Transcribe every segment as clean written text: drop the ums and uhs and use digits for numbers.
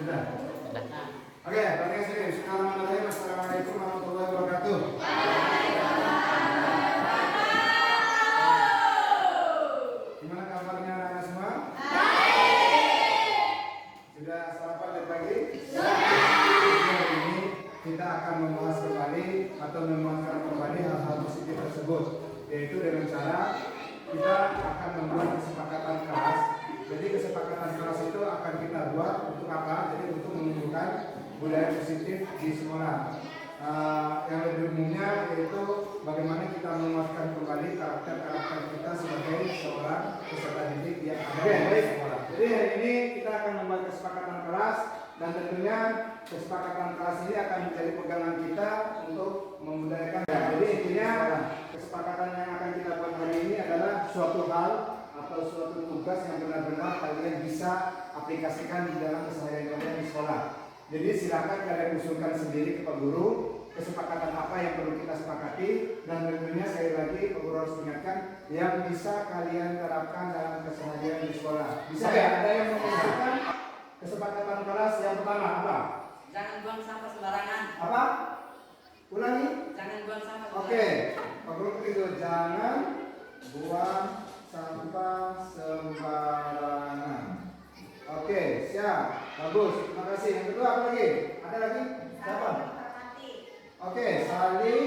Sudah. Oke, bagian sini. Bismillahirrahmanirrahim. Assalamualaikum warahmatullahi wabarakatuh. Gimana kabarnya anak-anak semua? Sudah sarapan dari pagi? Hari ini kita akan membahas kembali atau memuatkan kembali hal-hal positif tersebut, yaitu dengan cara kita akan membuat kesepakatan kelas. Jadi kesepakatan kelas itu akan kita buat untuk apa? Jadi untuk menunjukkan budaya positif di sekolah. Yang lebih umumnya yaitu bagaimana kita menguatkan kembali karakter kita sebagai seorang peserta didik yang ada di sekolah. Jadi hari ini kita akan membuat kesepakatan kelas dan tentunya kesepakatan kelas ini akan menjadi pegangan kita untuk membudayakan. Jadi intinya kesepakatan yang akan kita buat hari ini adalah suatu hal atau suatu tugas yang benar-benar kalian bisa aplikasikan di dalam keseharian kalian di sekolah. Jadi silakan kalian usulkan sendiri ke Pak Guru kesepakatan apa yang perlu kita sepakati, dan tentunya sekali lagi Pak Guru harus ingatkan yang bisa kalian terapkan dalam keseharian di sekolah. Bisa ya? Ada yang mengusulkan kesepakatan kelas yang pertama apa? Jangan buang sampah sembarangan. Apa? Ulangi. Jangan buang sampah sembarangan. Oke, Pak Guru itu jangan buang sampah sembarangan. Oke, siap, bagus, terima kasih. Yang kedua apa lagi? Ada lagi? Siapa? Oke, saling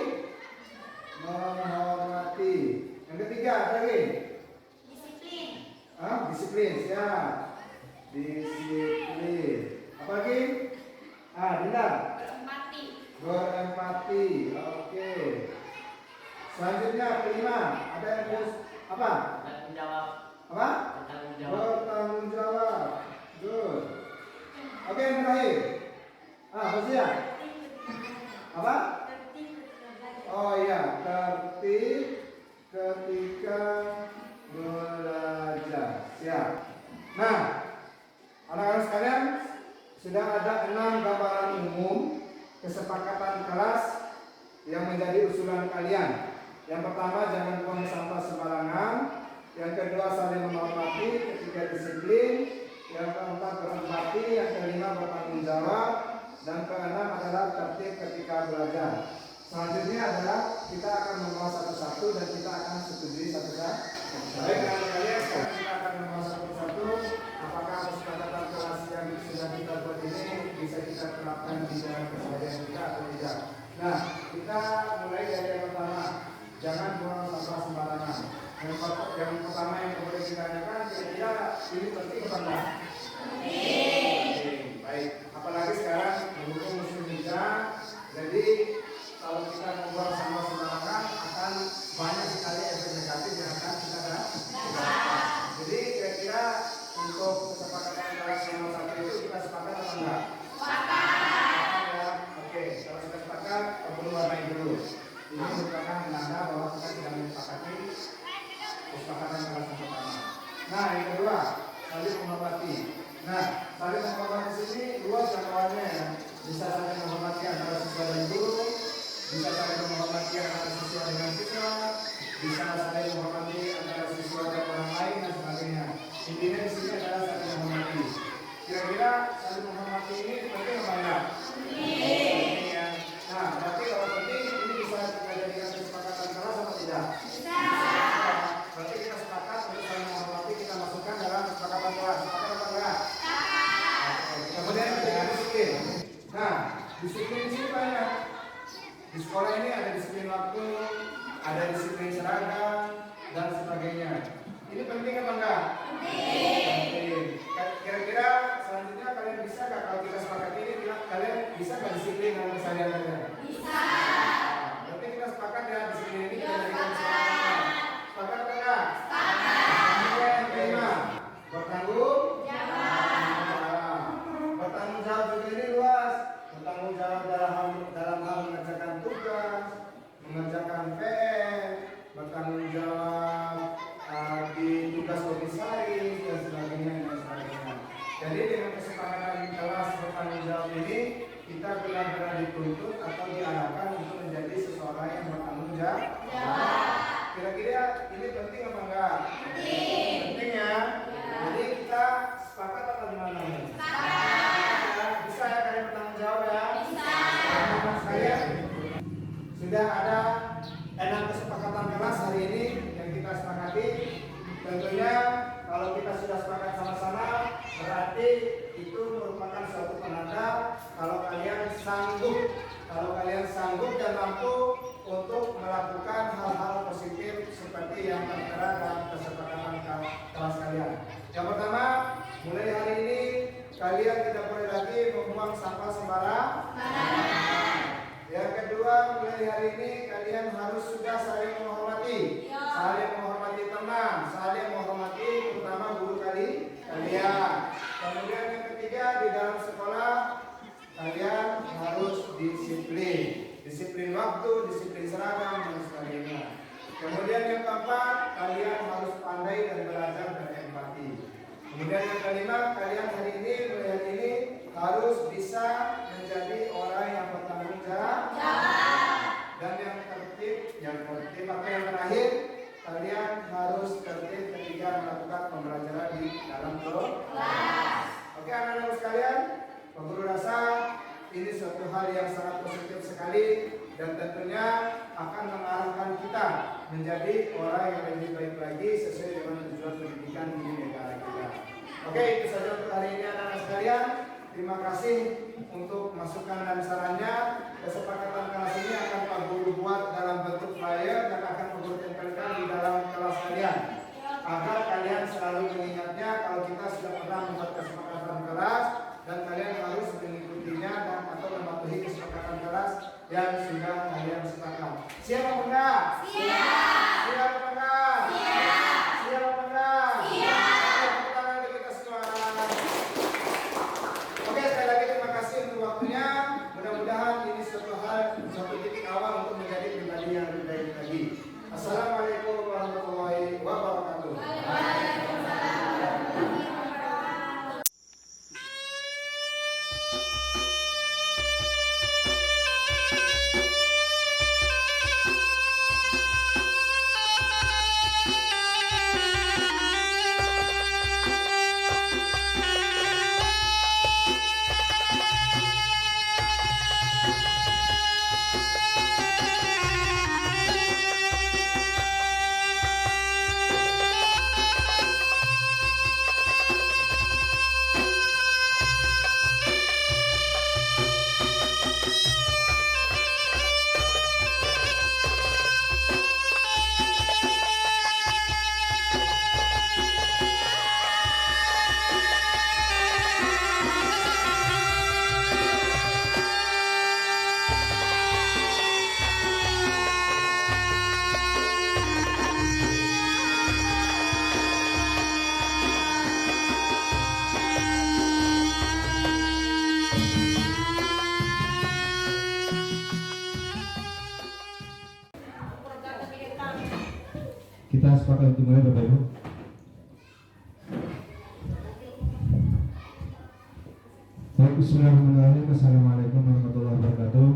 menghormati. Yang ketiga apa lagi? Disiplin. Disiplin, siap. Disiplin. Apa lagi? Dinda. Berempati. Berempati. Oke. Selanjutnya kelima, ada yang terus apa? Bertanggung jawab. Apa? Bertanggung jawab. Bertanggung jawab. Good. Oke, yang terakhir. Fauzia. Apa? Oh iya, tertib ketika belajar. Siap. Nah, anak-anak sekalian, sudah ada 6 gambaran umum kesepakatan kelas yang menjadi usulan kalian. Yang pertama, jangan buang sampah sembarangan. Yang kedua, saling menghormati. Ketiga, disiplin. Yang keempat, berempati. Yang kelima, bertanggung jawab. Dan keenam adalah tertib ketika belajar. Selanjutnya adalah kita akan membahas satu-satu dan kita akan setujui satu-satu. Baik, kalian sekarang kita akan membahas satu-satu. Apakah kesepakatan kelas yang sudah kita buat ini bisa kita terapkan di dalam keseharian kita atau tidak? Nah, kita mulai dari yang pertama. Jangan buang sampah sembarangan. Yang pertama yang boleh kita tanyakan, kira-kira ini penting apa enggak? Baik, apalagi sekarang mendukung musim hujan, jadi kalau kita membuang sampah sembarangan akan banyak sekali efek negatif yang akan kita dapat. Jadi kira-kira untuk kesepakatan kelas nomor 1 itu kita sepakat atau enggak? Sepakat ya. Oke, kalau sudah sepakat, perlu warnai dulu. Ini merupakan penanda bahwa kita tidak menyepakati kesepakatan kelas yang pertama. Nah, yang kedua, saling menghormati. Nah, saling menghormati sini luas jangkauannya ya. Bisa saling menghormati antara siswa dan guru, bisa saling menghormati antara siswa dengan siswa, bisa saling menghormati antara siswa dan orang lain dan sebagainya. Intinya di sini adalah saling menghormati. Kira-kira saling menghormati ini penting apa enggak? Penting ya. Nah, berarti kalau penting ini bisa kita jadikan kesepakatan kelas atau tidak? Bisa. Berarti kita sepakat untuk saling menghormati, kita masukkan dalam kesepakatan kelas. Sepakat apa enggak? Kemudian kita disiplin. Nah, disiplin di sini banyak. Di sekolah ini ada disiplin waktu, ada disiplin seragam dan sebagainya. Ini penting apa enggak? Penting. Kira-kira selanjutnya kalian bisa nggak kalau kita sepakat ini, kalian bisa nggak disiplin dalam keseharian kalian? Bisa. Berarti kita sepakat ya disiplin ini kita jadikan kesepakatan. Sepakat apa enggak? Sepakat. Kemudian yang kelima, bertanggung jawab. Bertanggung jawab juga ini luas. Bertanggung jawab dalam hal mengerjakan tugas, mengerjakan PR, bertanggung jawab di tugas komisaris dan sebagainya. Jadi dengan kesepakatan kelas bertanggung jawab ini, kita benar-benar dituntut atau diarahkan untuk menjadi seseorang yang bertanggung jawab. Kira-kira ini penting apa enggak? Penting ya. Jadi kita sepakat atau gimana? Sepakat. sanggup, kalau kalian sanggup dan mampu untuk melakukan hal-hal positif seperti yang tertera dalam kesepakatan kelas kalian. Yang pertama, mulai hari ini kalian tidak boleh lagi membuang sampah sembarangan. Yang kedua, mulai hari ini kalian harus sudah saling menghormati, saling menghormati teman, saling menghormati terutama guru kalian. Kemudian yang ketiga, di dalam sekolah kalian harus disiplin waktu, disiplin seragam dan sebagainya. Kemudian yang keempat, kalian harus pandai dan belajar berempati. Kemudian yang kelima, kalian hari ini harus bisa menjadi orang yang bertanggung jawab. Dan yang tertib, maka yang terakhir, kalian harus tertib ketika melakukan pembelajaran di dalam kelas. Oke anak-anak sekalian, Pak Guru rasa ini suatu hal yang sangat positif sekali dan tentunya akan mengarahkan kita menjadi orang yang lebih baik lagi sesuai dengan tujuan pendidikan di negara kita. Oke, itu saja untuk hari ini anak-anak sekalian. Terima kasih untuk masukan dan sarannya. Kesepakatan kelas ini akan Pak Guru buat dalam bentuk flyer dan akan Pak Guru tempelkan di dalam kelas kalian agar kalian selalu mengingatnya kalau kita sudah pernah membuat kesepakatan kelas dan kalian harus mengikutinya dan atau mematuhi kesepakatan kelas yang sudah kalian sepakat. Siap apa enggak? Siap. Siap apa enggak? Siap. Siap apa enggak? Siap. Tepuk tangan untuk kita semua. Oke, sekali lagi terima kasih untuk waktunya. Mudah-mudahan ini suatu titik awal untuk menjadi pribadi yang lebih baik lagi. Assalamualaikum warahmatullahi wabarakatuh. Kita sepakat untuk mulai Bapak Ibu. Baik, bismillahirrahmanirrahim. Assalamualaikum warahmatullahi wabarakatuh.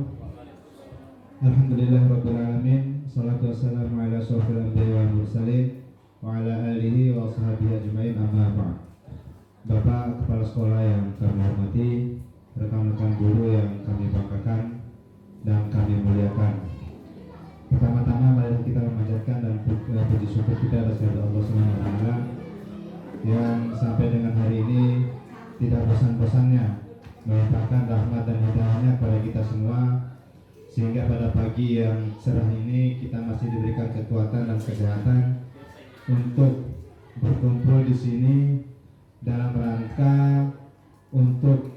Alhamdulillahirabbil alamin. Shalatu wassalamu ala asyrofil anbiya'i wal mursalin wa ala alihi wa ashabihi ajmain, amma ba'd. Bapak Kepala Sekolah yang kami hormati, rekan-rekan guru yang kami banggakan dan kami muliakan. Pertama-tama mari kita memanjatkan dan puji syukur kita atas kepada Allah Subhanahu wa taala yang sampai dengan hari ini tidak bosan-bosannya melimpahkan rahmat dan hidayahnya kepada kita semua, sehingga pada pagi yang cerah ini kita masih diberikan kekuatan dan kesehatan untuk berkumpul di sini dalam rangka untuk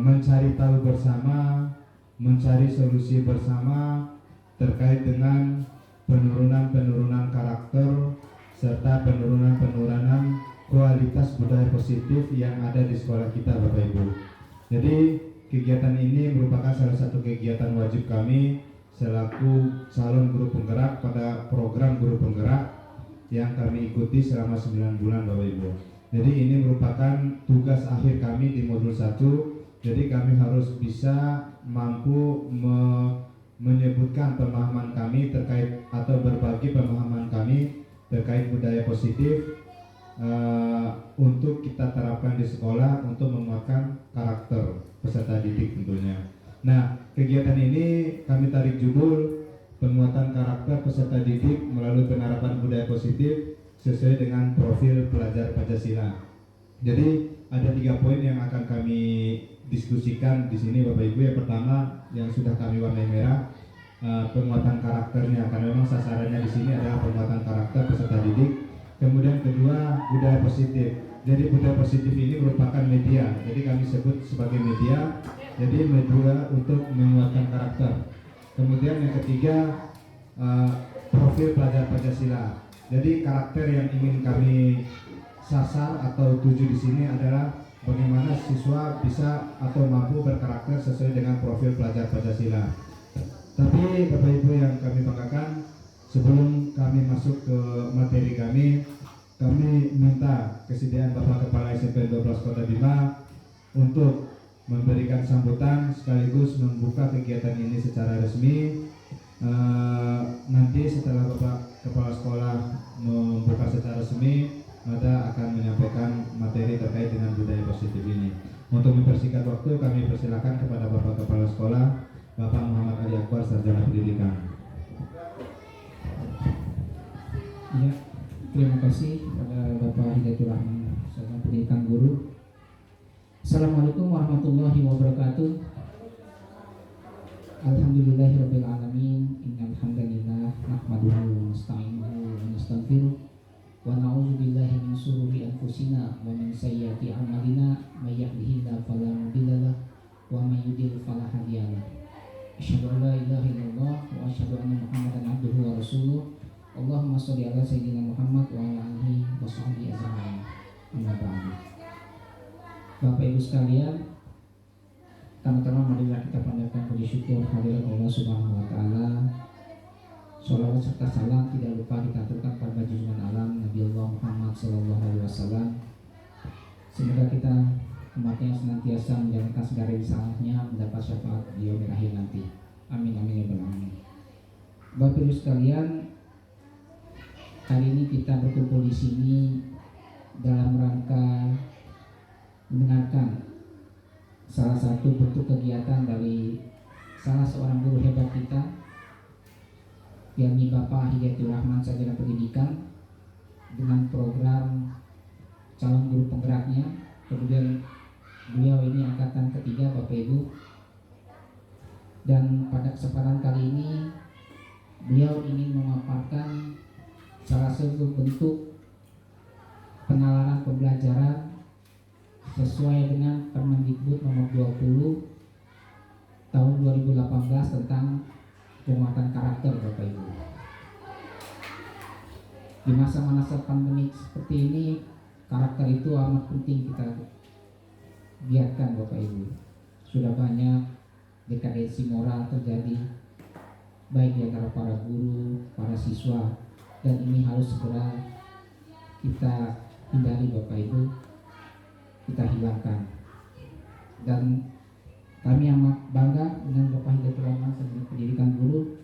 mencari tahu bersama, mencari solusi bersama terkait dengan penurunan karakter serta penurunan kualitas budaya positif yang ada di sekolah kita, Bapak Ibu. Jadi kegiatan ini merupakan salah satu kegiatan wajib kami selaku calon guru penggerak pada program guru penggerak yang kami ikuti selama 9 bulan, Bapak Ibu. Jadi ini merupakan tugas akhir kami di modul 1. Jadi kami harus bisa mampu menyebutkan pemahaman kami terkait atau berbagi pemahaman kami terkait budaya positif untuk kita terapkan di sekolah untuk menguatkan karakter peserta didik tentunya. Nah, kegiatan ini kami tarik judul penguatan karakter peserta didik melalui penerapan budaya positif sesuai dengan profil pelajar Pancasila. Jadi ada 3 poin yang akan kami diskusikan di sini Bapak Ibu. Yang pertama yang sudah kami warnai merah, penguatan karakternya, karena memang sasarannya di sini adalah penguatan karakter peserta didik. Kemudian kedua, budaya positif. Jadi budaya positif ini merupakan media. Jadi kami sebut sebagai media. Jadi media untuk menguatkan karakter. Kemudian yang ketiga, profil pelajar Pancasila. Jadi karakter yang ingin kami sasar atau tuju di sini adalah bagaimana siswa bisa atau mampu berkarakter sesuai dengan profil pelajar Pancasila. Tapi Bapak Ibu yang kami banggakan, sebelum kami masuk ke materi kami minta kesediaan Bapak Kepala SMP 12 Kota Bima untuk memberikan sambutan sekaligus membuka kegiatan ini secara resmi. Nanti setelah Bapak Kepala Sekolah membuka secara resmi, maka akan menyampaikan materi terkait dengan budaya positif ini. Untuk mempersingkat waktu, kami persilakan kepada Bapak Kepala Sekolah, Bapak Muhammad Ali Akbar, Sarjana Pendidikan. Ya, terima kasih kepada Bapak Hidayatul Rahman, Sarjana Pendidikan Guru. Assalamualaikum warahmatullahi wabarakatuh. Alhamdulillahirabbil alamin. Innal hamdalillah nahmaduhu wa nasta'inuhu wa nastaghfiruh wa na'udzu billahi min shururi anfusina wa min sayyiati a'malina may yahdihillahu fala mudilla lahu wa may yudlil fala hadiya lahu. Asyhadu an la ilaha illallah wa asyhadu anna Muhammadan abduhu wa rasuluh. Allahumma sholli ala sayyidina Muhammad wa ala alihi wa sahbihi ajma'in. Amma ba'du. Bapak Ibu sekalian, pertama-tama marilah kita panjatkan puji syukur kehadirat Allah Subhanahu wa taala. Shalawat serta salam tidak lupa kita aturkan pada junjungan alam Nabi Allah Muhammad sallallahu alaihi wasallam. Semoga kita umatnya senantiasa menjalankan segala risalahnya, mendapat syafaat di yaumil akhir nanti. Amin amin ya rabbal alamin. Bapak Ibu sekalian, hari ini kita berkumpul di sini dalam rangka mendengarkan salah satu bentuk kegiatan dari salah seorang guru hebat kita, yakni Bapak Hidayatul Rahman, Sarjana Pendidikan, dengan program calon guru penggeraknya. Kemudian beliau ini angkatan ketiga Bapak Ibu, dan pada kesempatan kali ini beliau ingin memaparkan salah satu bentuk penalaran pembelajaran sesuai dengan Permendikbud nomor 20 tahun 2018 tentang penguatan karakter Bapak Ibu. Di masa-masa pandemi seperti ini, karakter itu amat penting kita giatkan Bapak Ibu. Sudah banyak dekadensi moral terjadi baik di antara para guru, para siswa, dan ini harus segera kita hindari Bapak Ibu, kita hilangkan. Dan kami amat bangga dengan Bapak Hidayatul Rahman, Sarjana Pendidikan Guru,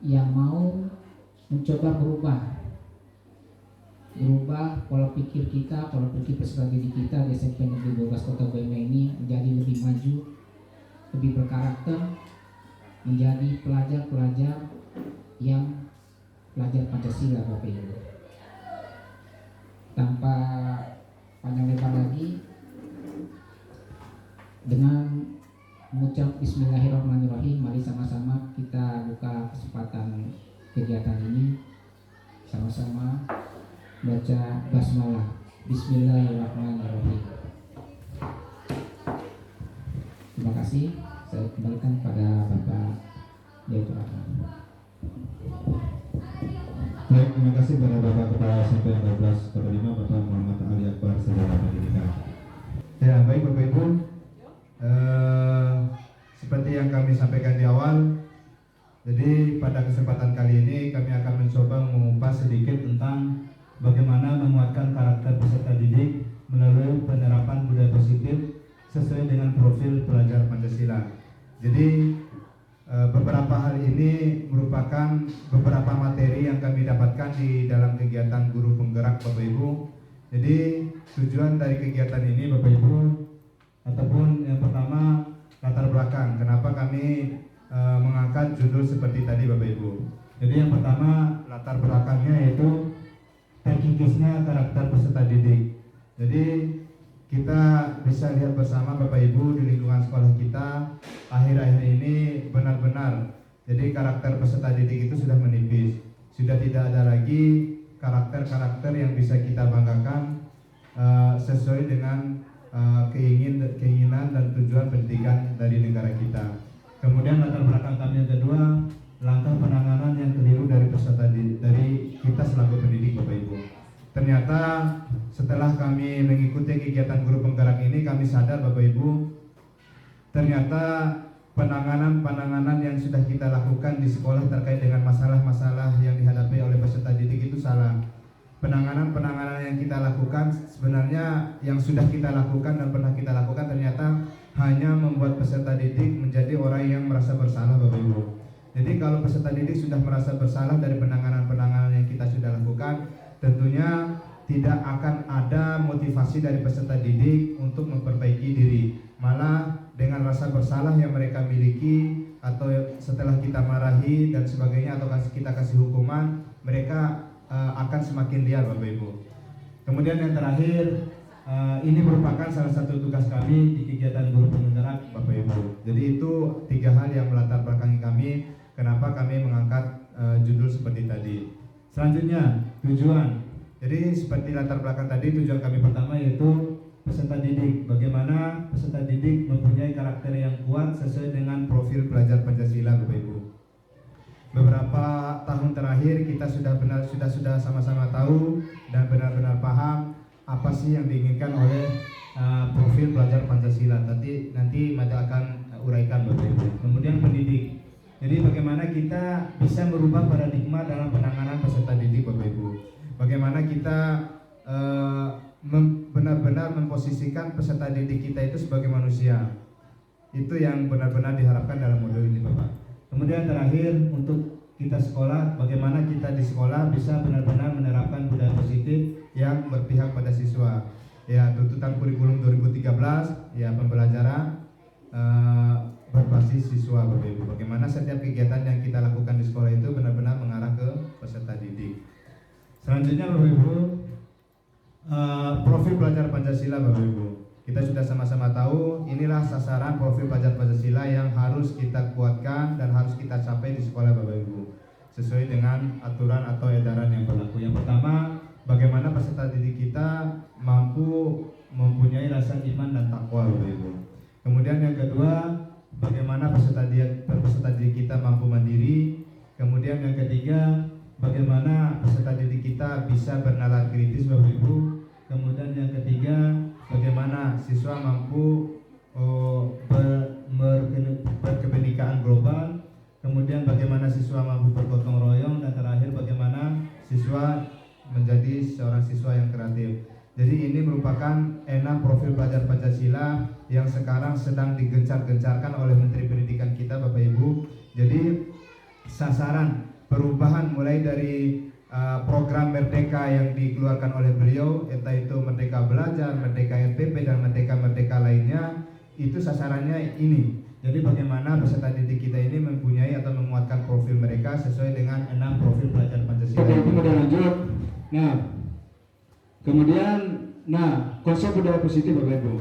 yang mau mencoba merubah pola pikir kita, pola pikir peserta didik kita di SMP Negeri 12 Kota Bima ini menjadi lebih maju, lebih berkarakter, menjadi pelajar-pelajar yang pelajar Pancasila Bapak Ibu. Tanpa panjang lebar lagi, dengan mengucap Bismillahirrahmanirrahim, mari sama-sama kita buka kesempatan kegiatan ini. Sama-sama baca basmalah. Bismillahirrahmanirrahim. Terima kasih. Saya kembalikan pada Bapak Hidayatul Rahman. Baik, terima kasih kepada Bapak Kepala SMP 12 Kota Bima, Bapak Muhammad Ali Akbar, Sarjana Pendidikan. Ya, baik Bapak Ibu, seperti yang kami sampaikan di awal, jadi pada kesempatan kali ini kami akan mencoba mengupas sedikit tentang bagaimana menguatkan karakter peserta didik melalui penerapan budaya positif sesuai dengan profil pelajar Pancasila. Jadi beberapa hal ini merupakan beberapa materi yang kami dapatkan di dalam kegiatan guru penggerak Bapak Ibu. Jadi tujuan dari kegiatan ini Bapak Ibu, ataupun yang pertama latar belakang kenapa kami mengangkat judul seperti tadi Bapak Ibu. Jadi yang pertama latar belakangnya yaitu terkikisnya karakter peserta didik. Jadi kita bisa lihat bersama Bapak Ibu di lingkungan sekolah kita akhir-akhir ini benar-benar jadi karakter peserta didik itu sudah menipis. Sudah tidak ada lagi karakter-karakter yang bisa kita banggakan sesuai dengan keinginan dan tujuan pendidikan dari negara kita. Kemudian latar belakang kami yang kedua, langkah penanganan yang keliru dari peserta dari kita selaku pendidik Bapak Ibu. Ternyata setelah kami mengikuti kegiatan guru penggerak ini, kami sadar Bapak Ibu, ternyata penanganan yang sudah kita lakukan di sekolah terkait dengan masalah-masalah yang dihadapi oleh peserta didik itu salah. Penanganan yang kita lakukan sebenarnya yang sudah kita lakukan dan pernah kita lakukan ternyata hanya membuat peserta didik menjadi orang yang merasa bersalah Bapak Ibu. Jadi kalau peserta didik sudah merasa bersalah dari penanganan yang kita sudah lakukan, tentunya tidak akan ada motivasi dari peserta didik untuk memperbaiki diri. Malah dengan rasa bersalah yang mereka miliki atau setelah kita marahi dan sebagainya atau kita kasih hukuman, mereka akan semakin liar Bapak Ibu. Kemudian yang terakhir, ini merupakan salah satu tugas kami di kegiatan guru penggerak Bapak Ibu. Jadi itu 3 hal yang melatar belakangi kami kenapa kami mengangkat judul seperti tadi. Selanjutnya, tujuan. Jadi seperti latar belakang tadi, tujuan kami pertama yaitu peserta didik. Bagaimana peserta didik mempunyai karakter yang kuat sesuai dengan profil pelajar Pancasila Bapak Ibu. Beberapa tahun terakhir kita sudah sama-sama tahu dan benar-benar paham apa sih yang diinginkan oleh profil pelajar Pancasila. Nanti Mada akan uraikan Bapak Ibu. Kemudian pendidik. Jadi bagaimana kita bisa merubah paradigma dalam penanganan peserta didik Bapak Ibu. Bagaimana kita benar-benar memposisikan peserta didik kita itu sebagai manusia. Itu yang benar-benar diharapkan dalam modul ini Bapak. Kemudian terakhir untuk kita sekolah, bagaimana kita di sekolah bisa benar-benar menerapkan budaya positif yang berpihak pada siswa. Ya, tuntutan kurikulum 2013, ya pembelajaran berbasis siswa Bapak Ibu. Bagaimana setiap kegiatan yang kita lakukan di sekolah itu benar-benar mengarah ke peserta didik. Selanjutnya Bapak Ibu, profil pelajar Pancasila Bapak Ibu. Kita sudah sama-sama tahu inilah sasaran profil pelajar Pancasila yang harus kita kuatkan dan harus kita capai di sekolah Bapak Ibu sesuai dengan aturan atau edaran yang berlaku. Yang pertama, bagaimana peserta didik kita mampu mempunyai rasa iman dan takwa Bapak Ibu. Kemudian yang kedua, bagaimana peserta didik kita mampu mandiri. Kemudian yang ketiga, bagaimana peserta didik kita bisa bernalar kritis Bapak Ibu. Kemudian yang ketiga, bagaimana siswa mampu berkebinekaan global. Kemudian bagaimana siswa mampu bergotong royong, dan terakhir bagaimana siswa menjadi seorang siswa yang kreatif. Jadi ini merupakan 6 profil pelajar Pancasila yang sekarang sedang digencar-gencarkan oleh Menteri Pendidikan kita Bapak Ibu. Jadi sasaran perubahan mulai dari program Merdeka yang dikeluarkan oleh beliau, entah itu Merdeka Belajar, Merdeka RPP dan Merdeka lainnya, itu sasarannya ini. Jadi bagaimana peserta didik kita ini mempunyai atau menguatkan profil mereka sesuai dengan 6 profil pelajar Pancasila. Oke, kemudian lanjut. Konsep budaya positif Bapak Ibu.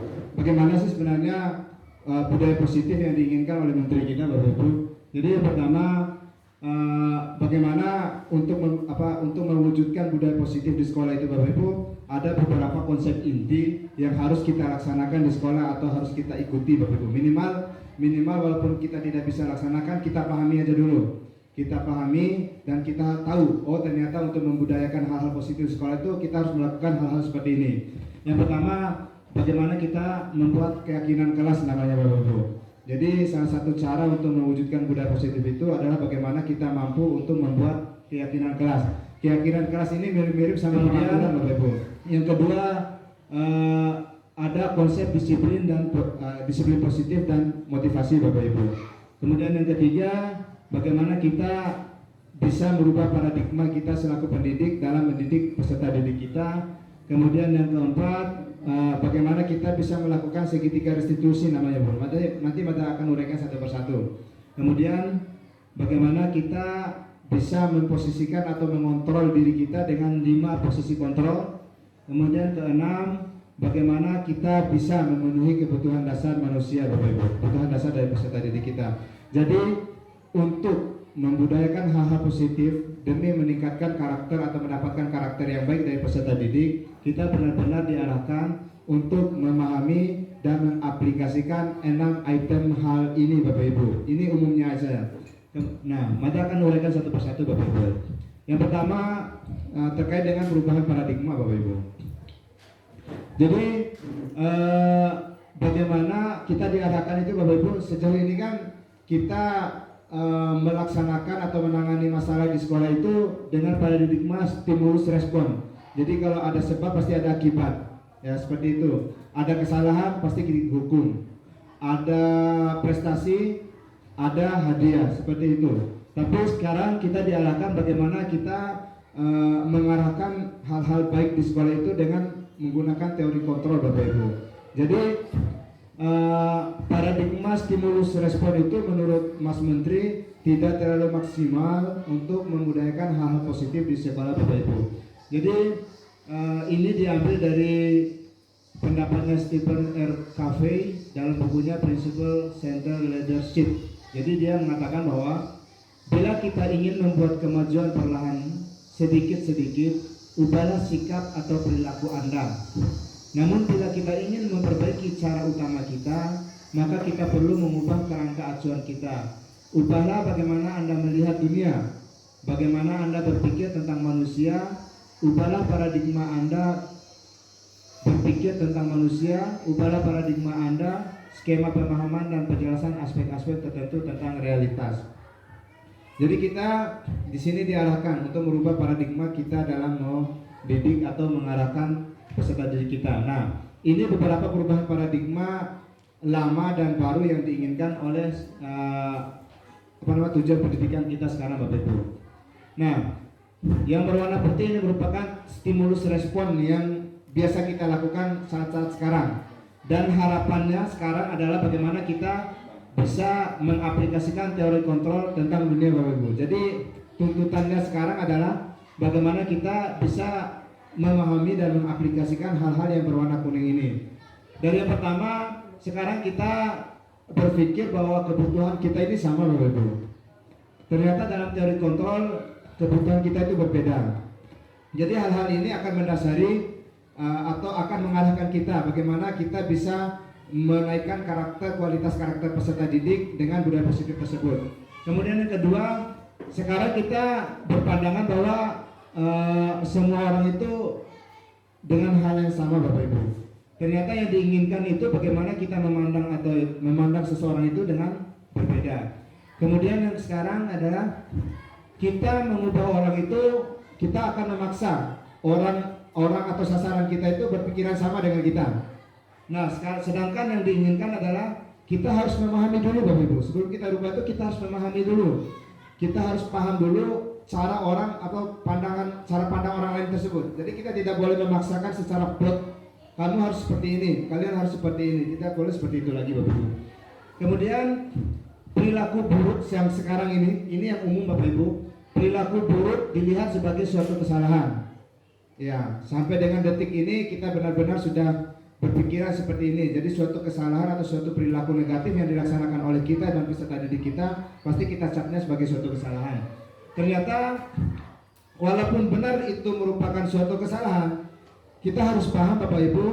Bagaimana sih sebenarnya budaya positif yang diinginkan oleh Menteri kita Bapak Ibu? Jadi yang pertama, bagaimana untuk mewujudkan budaya positif di sekolah itu Bapak Ibu, ada beberapa konsep inti yang harus kita laksanakan di sekolah atau harus kita ikuti Bapak Ibu. Minimal walaupun kita tidak bisa laksanakan, kita pahami aja dulu. Kita pahami dan kita tahu, oh ternyata untuk membudayakan hal-hal positif di sekolah itu kita harus melakukan hal-hal seperti ini. Yang pertama, bagaimana kita membuat keyakinan kelas namanya Bapak Ibu. Jadi salah satu cara untuk mewujudkan budaya positif itu adalah bagaimana kita mampu untuk membuat keyakinan kelas. Keyakinan kelas ini mirip-mirip sama pengaturan Bapak Ibu. Yang kedua, ada konsep disiplin dan disiplin positif dan motivasi Bapak Ibu. Kemudian yang ketiga, bagaimana kita bisa merubah paradigma kita selaku pendidik dalam mendidik peserta didik kita. Kemudian yang keempat, bagaimana kita bisa melakukan segitiga restitusi namanya Bu. Nanti Mada akan uraikan satu persatu. Kemudian bagaimana kita bisa memposisikan atau mengontrol diri kita dengan 5 posisi kontrol. Kemudian keenam, bagaimana kita bisa memenuhi kebutuhan dasar manusia, Bapak Ibu, kebutuhan dasar dari peserta didik kita. Jadi untuk membudayakan hal-hal positif demi meningkatkan karakter atau mendapatkan karakter yang baik dari peserta didik, kita benar-benar diarahkan untuk memahami dan mengaplikasikan 6 item hal ini, Bapak Ibu. Ini umumnya aja. Nah, mari akan uraikan satu persatu, Bapak Ibu. Yang pertama terkait dengan perubahan paradigma, Bapak Ibu. Jadi bagaimana kita diarahkan itu, Bapak Ibu, sejauh ini kan kita melaksanakan atau menangani masalah di sekolah itu dengan paradigma stimulus respon. Jadi kalau ada sebab pasti ada akibat. Ya, seperti itu. Ada kesalahan pasti dihukum. Ada prestasi, ada hadiah, seperti itu. Tapi sekarang kita diarahkan bagaimana kita mengarahkan hal-hal baik di sekolah itu dengan menggunakan teori kontrol, Bapak Ibu. Jadi paradigma stimulus respon itu menurut Mas Menteri tidak terlalu maksimal untuk membudayakan hal-hal positif di sekolah, Bapak Ibu. Jadi ini diambil dari pendapatnya Stephen R. Covey dalam bukunya Principle Centered Leadership. Jadi dia mengatakan bahwa bila kita ingin membuat kemajuan perlahan sedikit-sedikit, ubahlah sikap atau perilaku Anda. Namun bila kita ingin memperbaiki cara utama kita, maka kita perlu mengubah kerangka acuan kita. Ubahlah bagaimana Anda melihat dunia, bagaimana Anda berpikir tentang manusia. Ubahlah paradigma Anda berpikir tentang manusia. Ubahlah paradigma Anda, skema pemahaman dan penjelasan aspek-aspek tertentu tentang realitas. Jadi kita di sini diarahkan untuk merubah paradigma kita dalam mendidik atau mengarahkan peserta didik kita. Nah, ini beberapa perubahan paradigma lama dan baru yang diinginkan oleh tujuan pendidikan kita sekarang, Bapak Ibu. Nah, yang berwarna putih ini merupakan stimulus respon yang biasa kita lakukan saat-saat sekarang. Dan harapannya sekarang adalah bagaimana kita bisa mengaplikasikan teori kontrol tentang dunia, Bapak Ibu. Jadi tuntutannya sekarang adalah bagaimana kita bisa memahami dan mengaplikasikan hal-hal yang berwarna kuning ini. Dari yang pertama, sekarang kita berpikir bahwa kebutuhan kita ini sama, Bapak Ibu. Ternyata dalam teori kontrol kebutuhan kita itu berbeda. Jadi hal-hal ini akan mendasari atau akan mengarahkan kita bagaimana kita bisa menaikkan kualitas karakter peserta didik dengan budaya positif tersebut. Kemudian yang kedua, sekarang kita berpandangan bahwa semua orang itu dengan hal yang sama, Bapak Ibu. Ternyata yang diinginkan itu bagaimana kita memandang seseorang itu dengan berbeda. Kemudian yang sekarang adalah kita mengubah orang itu, kita akan memaksa orang atau sasaran kita itu berpikiran sama dengan kita. Nah, sedangkan yang diinginkan adalah kita harus memahami dulu, Bapak Ibu. Sebelum kita rubah itu kita harus memahami dulu. Kita harus paham dulu cara orang atau cara pandang orang lain tersebut. Jadi kita tidak boleh memaksakan secara plot. Kamu harus seperti ini, kalian harus seperti ini. Tidak boleh seperti itu lagi, Bapak Ibu. Kemudian perilaku buruk yang sekarang ini yang umum, Bapak Ibu. Perilaku buruk dilihat sebagai suatu kesalahan. Ya, sampai dengan detik ini kita benar-benar sudah berpikiran seperti ini. Jadi suatu kesalahan atau suatu perilaku negatif yang dilaksanakan oleh kita dan peserta didik kita, pasti kita capnya sebagai suatu kesalahan. Ternyata walaupun benar itu merupakan suatu kesalahan, kita harus paham, Bapak Ibu,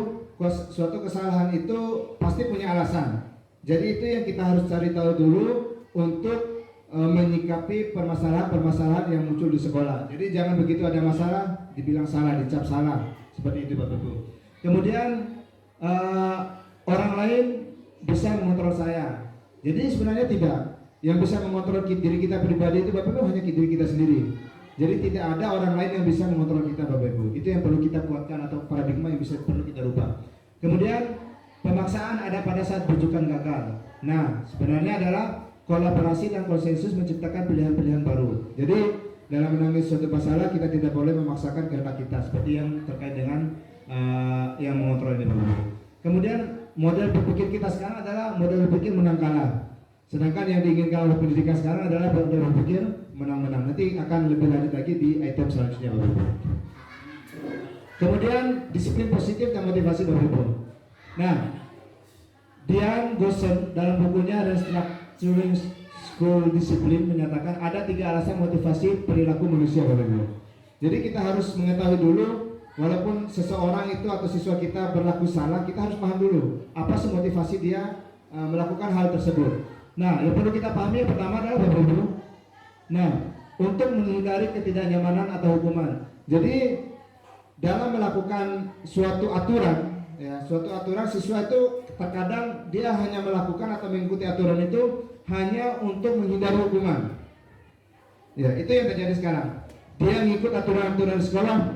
suatu kesalahan itu pasti punya alasan. Jadi itu yang kita harus cari tahu dulu untuk menyikapi permasalahan-permasalahan yang muncul di sekolah. Jadi jangan begitu ada masalah dibilang salah, dicap salah, seperti itu, Bapak Ibu. Kemudian orang lain bisa mengontrol saya. Jadi sebenarnya tidak. Yang bisa mengontrol diri kita pribadi itu, Bapak Ibu, hanya diri kita sendiri. Jadi tidak ada orang lain yang bisa mengontrol kita, Bapak Ibu. Itu yang perlu kita kuatkan atau paradigma yang perlu kita rubah. Kemudian pemaksaan ada pada saat rujukan gagal. Nah, sebenarnya adalah kolaborasi dan konsensus menciptakan pilihan-pilihan baru. Jadi dalam menangani suatu masalah kita tidak boleh memaksakan kehendak kita, seperti yang terkait dengan yang mengontrol ini. Kemudian model berpikir kita sekarang adalah model berpikir menang kalah. Sedangkan yang diinginkan oleh pendidikan sekarang adalah model berpikir menang-menang. Nanti akan lebih lanjut lagi di item selanjutnya, Bapak Ibu. Kemudian disiplin positif dan motivasi Bapak Ibu. Nah, Dian Gosen dalam bukunya Restructuring School Discipline menyatakan ada 3 alasan motivasi perilaku manusia Bapak Ibu. Jadi kita harus mengetahui dulu, walaupun seseorang itu atau siswa kita berlaku salah, kita harus paham dulu apa sih motivasi dia melakukan hal tersebut. Nah, yang perlu kita pahami yang pertama adalah Bapak Ibu. Nah, untuk menghindari ketidaknyamanan atau hukuman. Jadi dalam melakukan suatu aturan, ya, suatu aturan siswa itu terkadang dia hanya melakukan atau mengikuti aturan itu hanya untuk menghindari hukuman. Ya, itu yang terjadi sekarang. Dia ngikut aturan-aturan sekolah,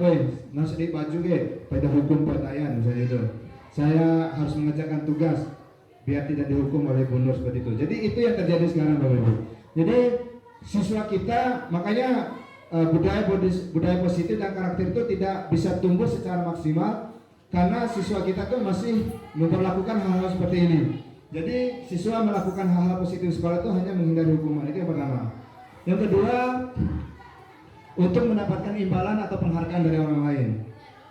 nasi di baju pada hukum pertanyaan misalnya itu. Saya harus mengerjakan tugas biar tidak dihukum oleh gubernur seperti itu. Jadi itu yang terjadi sekarang Bapak Ibu. Jadi siswa kita makanya budaya positif dan karakter itu tidak bisa tumbuh secara maksimal karena siswa kita tuh masih memperlakukan hal-hal seperti ini. Jadi siswa melakukan hal-hal positif di sekolah itu hanya menghindari hukuman. Itu yang pertama. Yang kedua, untuk mendapatkan imbalan atau penghargaan dari orang lain.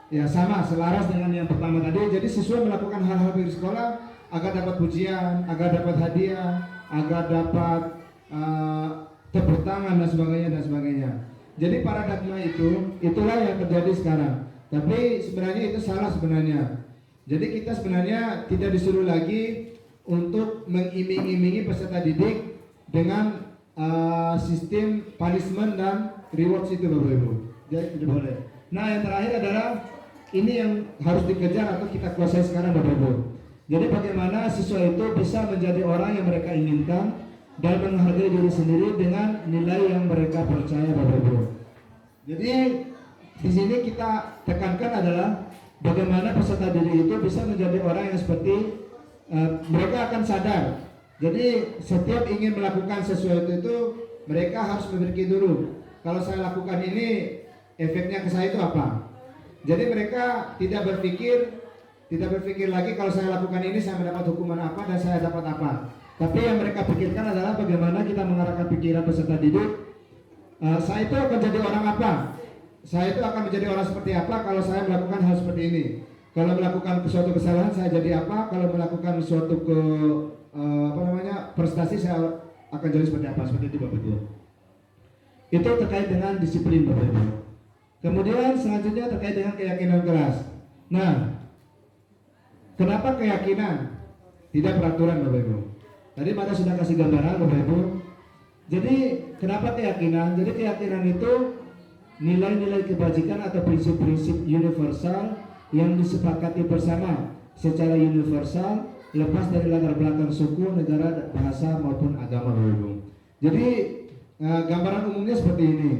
Ya sama, selaras dengan yang pertama tadi. Jadi siswa melakukan hal-hal di sekolah agar dapat pujian, agar dapat hadiah, agar dapat tepuk tangan dan sebagainya. Jadi paradigma itulah yang terjadi sekarang. Tapi sebenarnya itu salah sebenarnya. Jadi kita sebenarnya tidak disuruh lagi untuk mengiming-imingi peserta didik dengan sistem punishment dan rewards itu Bapak Ibu. Jadi tidak boleh. Nah yang terakhir adalah ini yang harus dikejar atau kita kuasai sekarang Bapak Ibu. Jadi bagaimana siswa itu bisa menjadi orang yang mereka inginkan dan menghargai diri sendiri dengan nilai yang mereka percaya Bapak Ibu. Jadi di sini kita tekankan adalah bagaimana peserta didik itu bisa menjadi orang yang seperti mereka akan sadar. Jadi setiap ingin melakukan sesuatu itu mereka harus berpikir dulu. Kalau saya lakukan ini efeknya ke saya itu apa? Jadi mereka tidak berpikir lagi kalau saya lakukan ini saya mendapat hukuman apa dan saya dapat apa. Tapi yang mereka pikirkan adalah bagaimana kita mengarahkan pikiran peserta didik. Saya itu akan jadi orang apa? Saya itu akan menjadi orang seperti apa kalau saya melakukan hal seperti ini? Kalau melakukan suatu kesalahan saya jadi apa? Kalau melakukan suatu prestasi saya akan jadi seperti apa? Seperti itu Bapak Ibu. Itu terkait dengan disiplin Bapak Ibu. Kemudian selanjutnya terkait dengan keyakinan keras. Nah, kenapa keyakinan? Tidak peraturan Bapak Ibu. Tadi Mata sudah kasih gambaran Bapak Ibu. Jadi kenapa keyakinan? Jadi keyakinan itu nilai-nilai kebajikan atau prinsip-prinsip universal yang disepakati bersama secara universal lepas dari latar belakang suku, negara, bahasa maupun agama Bapak Ibu. Jadi gambaran umumnya seperti ini.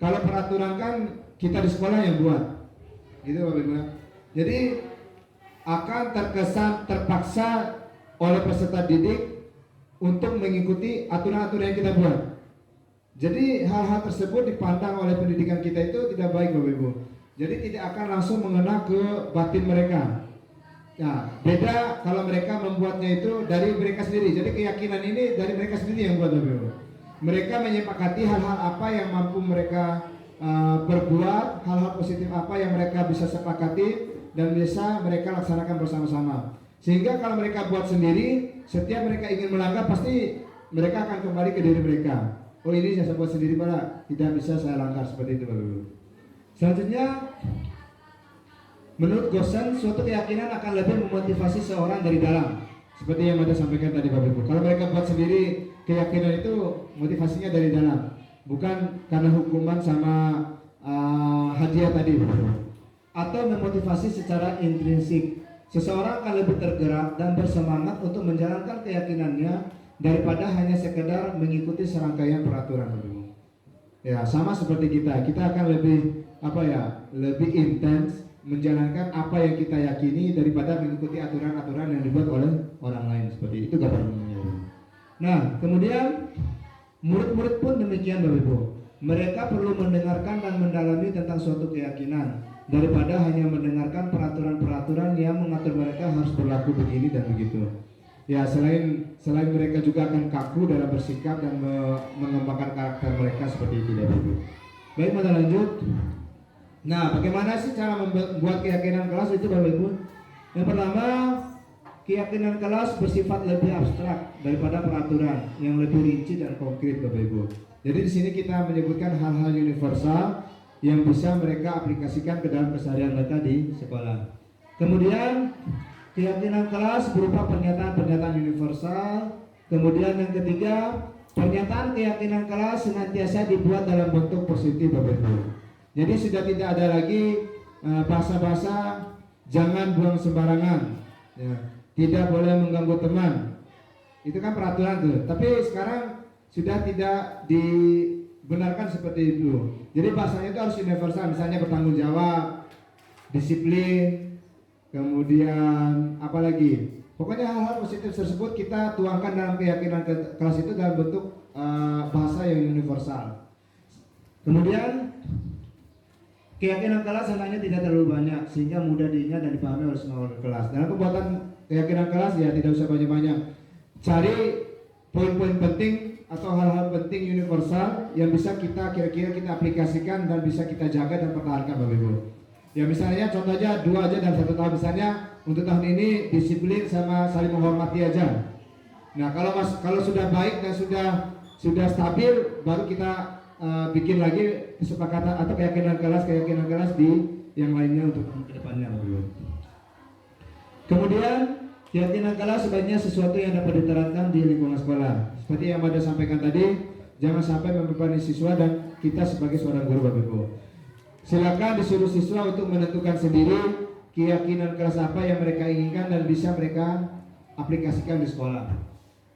Kalau peraturan kan kita di sekolah yang buat, gitu Bapak Ibu. Jadi akan terkesan terpaksa oleh peserta didik untuk mengikuti aturan-aturan yang kita buat. Jadi hal-hal tersebut dipandang oleh pendidikan kita itu tidak baik Bapak Ibu. Jadi tidak akan langsung mengena ke batin mereka. Nah, beda kalau mereka membuatnya itu dari mereka sendiri. Jadi keyakinan ini dari mereka sendiri yang buat Bapak Ibu. Mereka menyepakati hal-hal apa yang mampu mereka perbuat, hal-hal positif apa yang mereka bisa sepakati dan bisa mereka laksanakan bersama-sama. Sehingga kalau mereka buat sendiri, setiap mereka ingin melanggar pasti mereka akan kembali ke diri mereka. Oh ini saya buat sendiri Pak, tidak bisa saya langgar seperti itu Bapak Ibu. Selanjutnya, menurut Gosen, suatu keyakinan akan lebih memotivasi seorang dari dalam. Seperti yang Anda sampaikan tadi Bapak Ibu. Kalau mereka buat sendiri, keyakinan itu motivasinya dari dalam, bukan karena hukuman sama hadiah tadi Bapak Ibu. Atau memotivasi secara intrinsik. Seseorang akan lebih tergerak dan bersemangat untuk menjalankan keyakinannya daripada hanya sekedar mengikuti serangkaian peraturan Bapak Ibu. Ya, sama seperti kita akan lebih lebih intens menjalankan apa yang kita yakini daripada mengikuti aturan-aturan yang dibuat oleh orang lain. Seperti itu gambarannya. Nah, kemudian murid-murid pun demikian Bapak Ibu. Mereka perlu mendengarkan dan mendalami tentang suatu keyakinan daripada hanya mendengarkan peraturan-peraturan yang mengatur mereka harus berlaku begini dan begitu. Ya, selain mereka juga akan kaku dalam bersikap dan mengembangkan karakter mereka seperti itu Bapak Ibu. Baik, mata lanjut. Nah, bagaimana sih cara membuat keyakinan kelas itu Bapak Ibu? Yang pertama, keyakinan kelas bersifat lebih abstrak daripada peraturan yang lebih rinci dan konkret Bapak Ibu. Jadi di sini kita menyebutkan hal-hal universal yang bisa mereka aplikasikan ke dalam keseharian mereka di sekolah. Kemudian keyakinan kelas berupa pernyataan-pernyataan universal. Kemudian yang ketiga, pernyataan keyakinan kelas senantiasa dibuat dalam bentuk positif Bapak Ibu. Jadi sudah tidak ada lagi bahasa-bahasa jangan buang sembarangan, ya, tidak boleh mengganggu teman. Itu kan peraturan tuh. Tapi sekarang sudah tidak dibenarkan seperti itu. Jadi bahasanya itu harus universal, misalnya bertanggung jawab, disiplin, kemudian apa lagi? Pokoknya hal-hal positif tersebut kita tuangkan dalam keyakinan kelas itu dalam bentuk bahasa yang universal. Kemudian keyakinan kelas sebenarnya tidak terlalu banyak sehingga mudah diingat dan dipahami oleh semua orang kelas. Dalam pembuatan keyakinan kelas ya tidak usah banyak-banyak. Cari poin-poin penting atau hal-hal penting universal yang bisa kita kira-kira kita aplikasikan dan bisa kita jaga dan pertahankan Bapak Ibu. Ya misalnya contoh aja 2 aja dalam 1 tahun, misalnya untuk tahun ini disiplin sama saling menghormati aja. Nah kalau sudah baik dan sudah stabil baru kita bikin lagi kesepakatan atau keyakinan kelas di yang lainnya untuk kedepannya. Kemudian keyakinan kelas sebaiknya sesuatu yang dapat diterapkan di lingkungan sekolah. Seperti yang Mada sampaikan tadi, jangan sampai membebani siswa dan kita sebagai seorang guru Bapak Ibu. Silakan disuruh siswa untuk menentukan sendiri keyakinan kelas apa yang mereka inginkan dan bisa mereka aplikasikan di sekolah.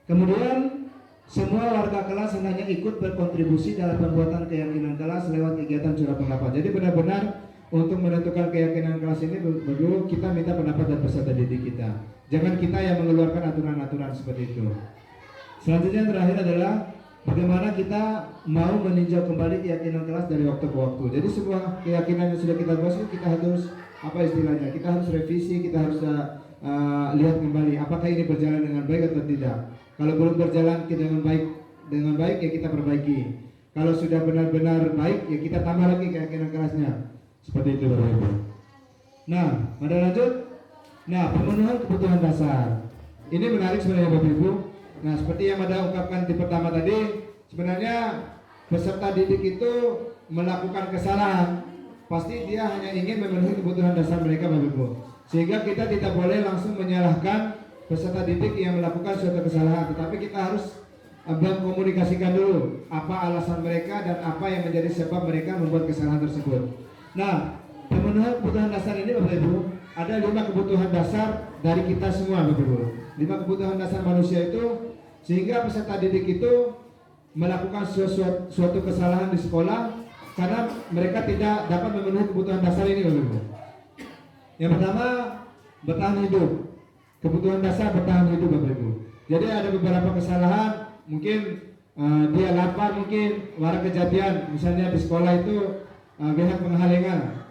Kemudian semua warga kelas hendaknya ikut berkontribusi dalam pembuatan keyakinan kelas lewat kegiatan curah pendapat. Jadi benar-benar untuk menentukan keyakinan kelas ini dulu kita minta pendapat dari peserta didik kita. Jangan kita yang mengeluarkan aturan-aturan seperti itu. Selanjutnya yang terakhir adalah bagaimana kita mau meninjau kembali keyakinan kelas dari waktu ke waktu. Jadi sebuah keyakinan yang sudah kita bahas kita harus apa istilahnya? Kita harus revisi, kita harus lihat kembali apakah ini berjalan dengan baik atau tidak. Kalau belum berjalan dengan baik ya kita perbaiki. Kalau sudah benar-benar baik ya kita tambah lagi keyakinan kelasnya. Seperti itu Bapak Ibu. Nah, mari lanjut. Nah, pemenuhan kebutuhan dasar. Ini menarik sebenarnya Bapak Ibu. Nah, seperti yang ada ungkapkan di pertama tadi, sebenarnya peserta didik itu melakukan kesalahan. Pasti dia hanya ingin memenuhi kebutuhan dasar mereka Bapak Ibu. Sehingga kita tidak boleh langsung menyalahkan peserta didik yang melakukan suatu kesalahan, tetapi kita harus mengkomunikasikan dulu apa alasan mereka dan apa yang menjadi sebab mereka membuat kesalahan tersebut. Nah, pemenuhan kebutuhan dasar ini Bapak Ibu, ada 5 kebutuhan dasar dari kita semua Bapak Ibu. 5 kebutuhan dasar manusia itu sehingga peserta didik itu melakukan suatu kesalahan di sekolah karena mereka tidak dapat memenuhi kebutuhan dasar ini Bapak Ibu. Yang pertama, bertahan hidup. Kebutuhan dasar bertahan hidup Bapak Ibu. Jadi ada beberapa kesalahan, mungkin dia lapar, mungkin warna kejadian, misalnya di sekolah itu wehan penghalengan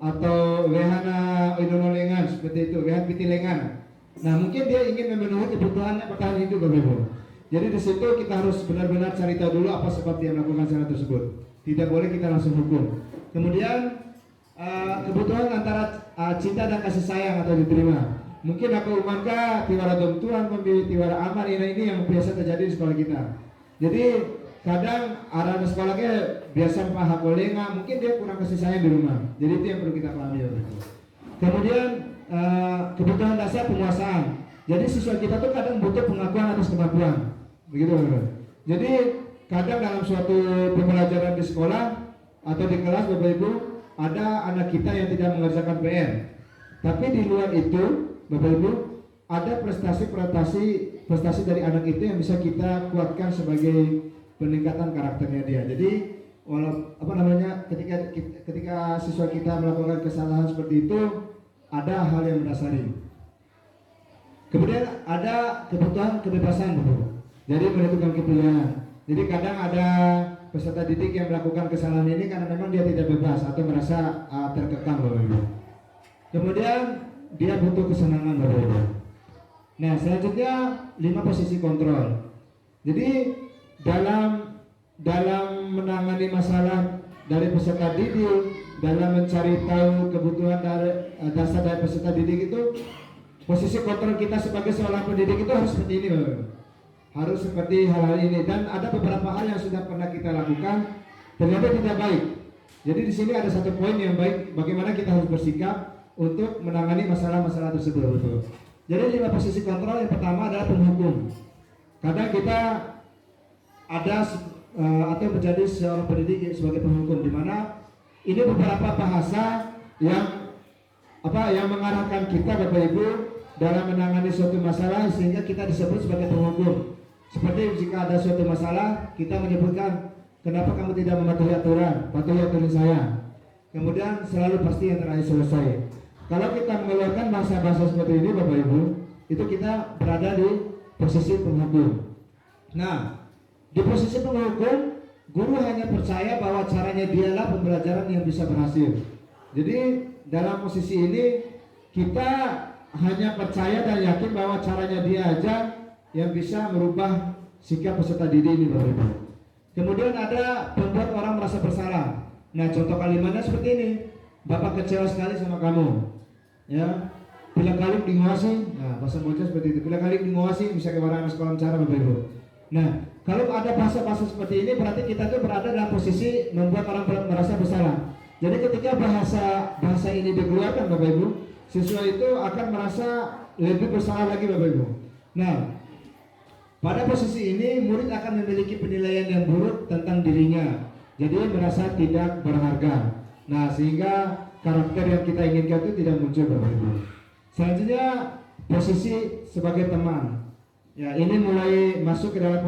atau wehana inonolengan seperti itu, wehan pitilengan. Nah mungkin dia ingin memenuhi kebutuhannya bertahan hidup Bapak Ibu. Jadi di situ kita harus benar-benar cari tahu dulu apa sebab dia melakukan kesalahan tersebut. Tidak boleh kita langsung hukum. Kemudian kebutuhan antara cinta dan kasih sayang atau diterima. Mungkin aku umangka tiwara dom Tuhan pembeli tiwara aman ini yang biasa terjadi di sekolah kita. Jadi kadang arah di sekolahnya biasa paham kolenga, mungkin dia kurang kasih sayang di rumah. Jadi itu yang perlu kita pahami. Kemudian kebutuhan dasar penguasaan. Jadi siswa kita tuh kadang butuh pengakuan atas kemampuan. Begitu Bapak. Jadi kadang dalam suatu pembelajaran di sekolah atau di kelas Bapak Ibu ada anak kita yang tidak mengerjakan PR. Tapi di luar itu Bapak Ibu, ada prestasi dari anak itu yang bisa kita kuatkan sebagai peningkatan karakternya dia. Jadi ketika siswa kita melakukan kesalahan seperti itu, ada hal yang mendasari. Kemudian ada kebutuhan kebebasan Bapak Ibu. Jadi menentukan pilihan. Jadi kadang ada peserta didik yang melakukan kesalahan ini karena memang dia tidak bebas atau merasa terkekang Bapak Ibu. Kemudian dia butuh kesenangan Bapak Ibu. Nah selanjutnya 5 posisi kontrol. Jadi dalam menangani masalah dari peserta didik dalam mencari tahu kebutuhan dasar dari peserta didik itu, posisi kontrol kita sebagai seorang pendidik itu harus seperti ini, Bapak. Harus seperti hal-hal ini, dan ada beberapa hal yang sudah pernah kita lakukan ternyata tidak baik. Jadi di sini ada satu poin yang baik, bagaimana kita harus bersikap untuk menangani masalah-masalah tersebut. Jadi 5 posisi kontrol, yang pertama adalah penghukum. Kadang kita ada atau menjadi seorang pendidik sebagai penghukum, di mana ini beberapa bahasa yang mengarahkan kita, Bapak Ibu, dalam menangani suatu masalah sehingga kita disebut sebagai penghukum. Seperti jika ada suatu masalah, kita menyebutkan, kenapa kamu tidak mematuhi aturan? Patuhi aturan saya. Kemudian selalu pasti yang terakhir selesai. Kalau kita mengeluarkan bahasa-bahasa seperti ini, Bapak Ibu, itu kita berada di posisi penghukum. Nah, di posisi penghukum, guru hanya percaya bahwa caranya dialah pembelajaran yang bisa berhasil. Jadi dalam posisi ini kita hanya percaya dan yakin bahwa caranya dia aja yang bisa merubah sikap peserta didik ini, Bapak Ibu. Kemudian ada membuat orang merasa bersalah. Nah, contoh kalimatnya seperti ini. Bapak kecewa sekali sama kamu. Ya, bila kali dingawasi. Nah, bahasa bocah seperti itu. Bila kali dingawasi bisa ke anak sekolah cara, Bapak Ibu. Nah, kalau ada bahasa-bahasa seperti ini berarti kita tuh berada dalam posisi membuat orang merasa bersalah. Jadi ketika bahasa ini dikeluarkan, Bapak Ibu, siswa itu akan merasa lebih bersalah lagi, Bapak Ibu. Nah, pada posisi ini murid akan memiliki penilaian yang buruk tentang dirinya. Jadi merasa tidak berharga. Nah, sehingga karakter yang kita inginkan itu tidak muncul, Bapak Ibu. Selanjutnya posisi sebagai teman. Ya, ini mulai masuk ke dalam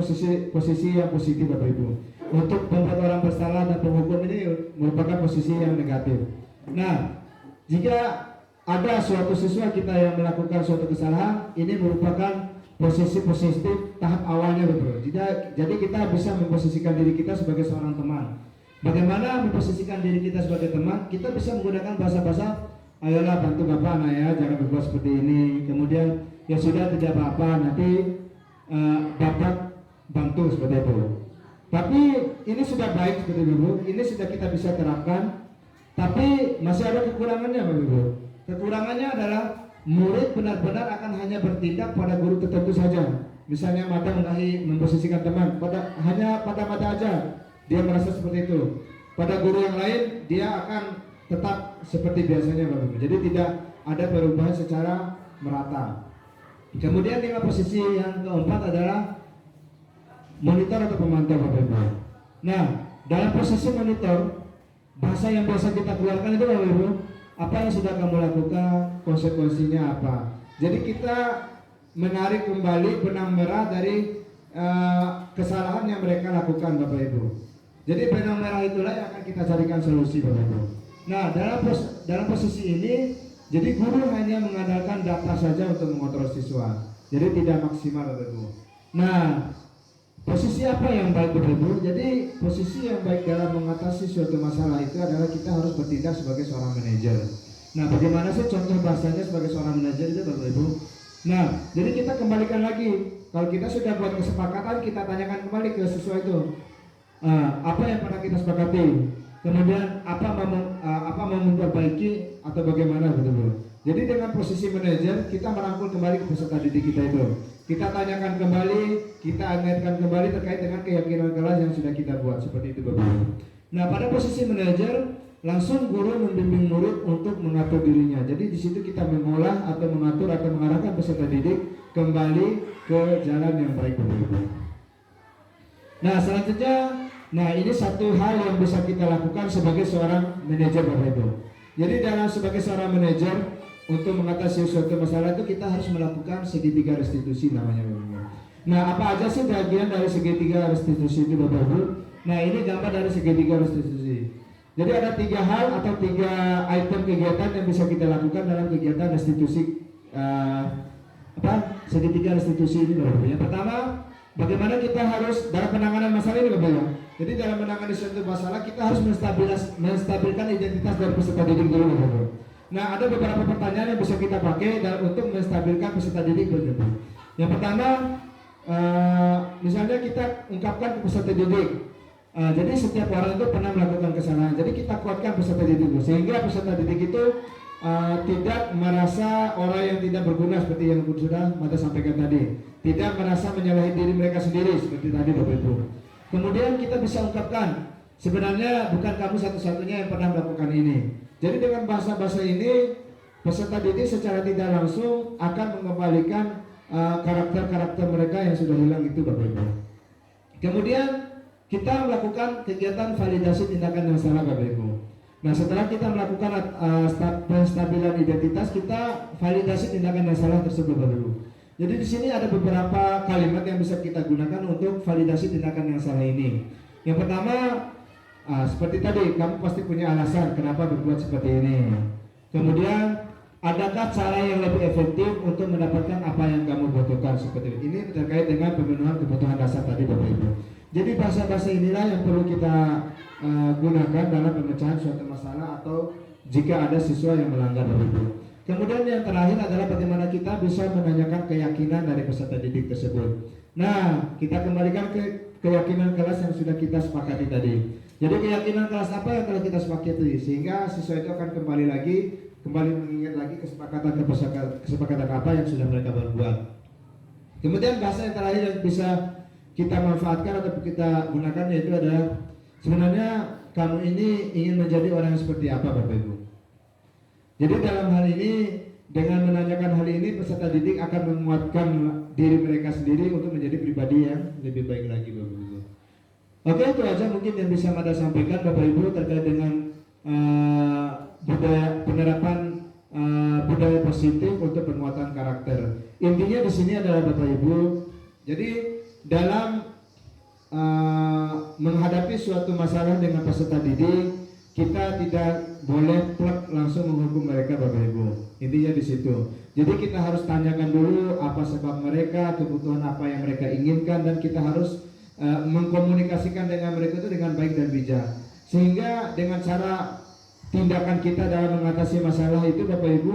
posisi yang positif, Bapak Ibu. Untuk membuat orang bersalah dan penghukum ini merupakan posisi yang negatif. Nah, jika ada suatu siswa kita yang melakukan suatu kesalahan, ini merupakan posisi positif tahap awalnya, betul. Jadi kita bisa memposisikan diri kita sebagai seorang teman. Bagaimana memposisikan diri kita sebagai teman? Kita bisa menggunakan bahasa-bahasa, ayolah bantu Bapak, nah ya, jangan berbuat seperti ini. Kemudian ya sudah, tidak apa-apa, nanti Bapak bantu, seperti itu. Tapi ini sudah baik seperti itu, ini sudah kita bisa terapkan. Tapi masih ada kekurangannya, Bapak Ibu. Kekurangannya adalah murid benar-benar akan hanya bertindak pada guru tertentu saja. Misalnya mata memposisikan teman hanya pada mata aja, dia merasa seperti itu. Pada guru yang lain dia akan tetap seperti biasanya, Bapak Ibu. Jadi tidak ada perubahan secara merata. Kemudian 5 posisi yang keempat adalah monitor atau pemantau, Bapak Ibu. Nah, dalam posisi monitor, bahasa yang biasa kita keluarkan itu, Bapak Ibu, apa yang sudah kamu lakukan, konsekuensinya apa. Jadi kita menarik kembali benang merah dari kesalahan yang mereka lakukan, Bapak Ibu. Jadi benang merah itulah yang akan kita carikan solusi, Bapak Ibu. Nah, dalam posisi ini, jadi guru hanya mengandalkan data saja untuk mengontrol siswa. Jadi tidak maksimal, Bapak Ibu. Nah, posisi apa yang baik, Bapak Ibu? Jadi posisi yang baik dalam mengatasi suatu masalah itu adalah kita harus bertindak sebagai seorang manajer. Nah, bagaimana sih contoh bahasanya sebagai seorang manajer itu, Bapak Ibu? Nah, jadi kita kembalikan lagi. Kalau kita sudah buat kesepakatan, kita tanyakan kembali ke siswa itu, apa yang pernah kita sepakati. Kemudian apa mau memperbaiki atau bagaimana, betul-betul. Jadi dengan posisi manajer kita merangkul kembali ke peserta didik kita itu. Kita tanyakan kembali, kita ingatkan kembali terkait dengan keyakinan kelas yang sudah kita buat, seperti itu, Bapak. Nah, pada posisi manajer langsung guru membimbing murid untuk mengatur dirinya. Jadi di situ kita mengolah atau mengatur atau mengarahkan peserta didik kembali ke jalan yang baik, Bapak. Nah, selanjutnya, ini satu hal yang bisa kita lakukan sebagai seorang manajer, Bapak Ibu. Jadi sebagai seorang manajer, untuk mengatasi suatu masalah itu kita harus melakukan segitiga restitusi, namanya, Bapak Ibu. Nah, apa aja sih bagian dari segitiga restitusi itu, Bapak Ibu? Nah, ini gambar dari segitiga restitusi. Jadi ada 3 hal atau 3 item kegiatan yang bisa kita lakukan dalam kegiatan restitusi segitiga restitusi ini, Bapak Ibu. Yang pertama, bagaimana kita harus dalam penanganan masalah ini, Bapak Ibu. Jadi dalam menangani suatu masalah kita harus menstabilkan identitas dari peserta didik dulu, Bapak Ibu. Nah, ada beberapa pertanyaan yang bisa kita pakai untuk menstabilkan peserta didik, Bapak Ibu. Yang pertama, misalnya kita ungkapkan ke peserta didik, Jadi setiap orang itu pernah melakukan kesalahan. Jadi kita kuatkan peserta didik itu, sehingga peserta didik itu tidak merasa orang yang tidak berguna seperti yang sudah Mata sampaikan tadi. Tidak merasa menyalahi diri mereka sendiri seperti tadi Bapak Ibu. Kemudian kita bisa ungkapkan, sebenarnya bukan kamu satu-satunya yang pernah melakukan ini. Jadi dengan bahasa-bahasa ini peserta didik secara tidak langsung akan mengembalikan karakter-karakter mereka yang sudah hilang itu Bapak Ibu. Kemudian kita melakukan kegiatan validasi tindakan yang salah Bapak Ibu. Nah setelah kita melakukan penstabilan identitas, kita validasi tindakan yang salah tersebut Bapak Ibu. Jadi di sini ada beberapa kalimat yang bisa kita gunakan untuk validasi tindakan yang salah ini. Yang pertama, seperti tadi, kamu pasti punya alasan kenapa berbuat seperti ini. Kemudian, adakah cara yang lebih efektif untuk mendapatkan apa yang kamu butuhkan seperti ini? Ini terkait dengan pemenuhan kebutuhan dasar tadi Bapak Ibu. Jadi bahasa-bahasa inilah yang perlu kita gunakan dalam pemecahan suatu masalah atau jika ada siswa yang melanggar Bapak Ibu. Kemudian yang terakhir adalah bagaimana kita bisa menanyakan keyakinan dari peserta didik tersebut. Nah, kita kembalikan ke keyakinan kelas yang sudah kita sepakati tadi. Jadi keyakinan kelas apa yang telah kita sepakati, sehingga siswa itu akan kembali mengingat lagi kesepakatan apa yang sudah mereka berbuat. Kemudian bahasa yang terakhir yang bisa kita manfaatkan atau kita gunakan yaitu adalah, sebenarnya kamu ini ingin menjadi orang yang seperti apa Bapak Ibu. Jadi dalam hal ini, dengan menanyakan hal ini, peserta didik akan menguatkan diri mereka sendiri untuk menjadi pribadi yang lebih baik lagi Bapak Ibu. Oke, itu aja mungkin yang bisa Mada sampaikan Bapak Ibu terkait dengan penerapan budaya positif untuk penguatan karakter. Intinya di sini adalah Bapak Ibu, jadi dalam menghadapi suatu masalah dengan peserta didik, kita tidak boleh plek langsung menghukum mereka Bapak Ibu. Intinya di situ. Jadi kita harus tanyakan dulu apa sebab mereka, kebutuhan apa yang mereka inginkan, dan kita harus mengkomunikasikan dengan mereka itu dengan baik dan bijak. Sehingga dengan cara tindakan kita dalam mengatasi masalah itu Bapak Ibu,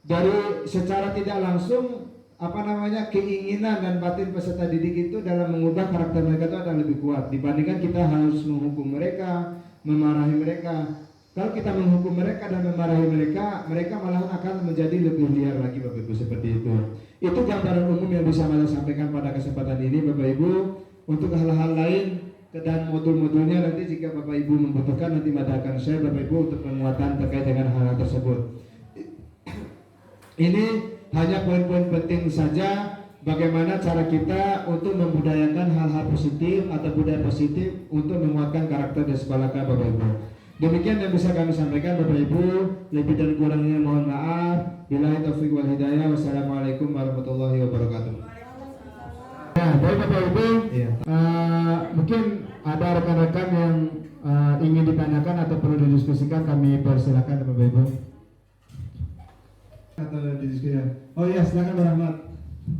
dari secara tidak langsung keinginan dan batin peserta didik itu dalam mengubah karakter mereka itu akan lebih kuat dibandingkan kita harus menghukum mereka, memarahi mereka. Kalau kita menghukum mereka dan memarahi mereka, mereka malahan akan menjadi lebih liar lagi Bapak Ibu, seperti itu. Itu gambaran umum yang bisa Mada sampaikan pada kesempatan ini Bapak Ibu. Untuk hal-hal lain dan modul-modulnya nanti jika Bapak Ibu membutuhkan, nanti Mada akan share Bapak Ibu untuk penguatan terkait dengan hal-hal tersebut. Ini hanya poin-poin penting saja bagaimana cara kita untuk membudayakan hal-hal positif atau budaya positif untuk menguatkan karakter dan sebalaka Bapak Ibu. Demikian yang bisa kami sampaikan Bapak Ibu. Lebih dan kurangnya mohon maaf. Billahi taufiq wal hidayah. Wassalamualaikum warahmatullahi wabarakatuh. Ya, baik Bapak Ibu. Ya. Mungkin ada rekan-rekan yang ingin ditanyakan atau perlu didiskusikan, kami persilakan Bapak Ibu. Atau didiskusikan. Oh iya, silakan Pak Rahmat.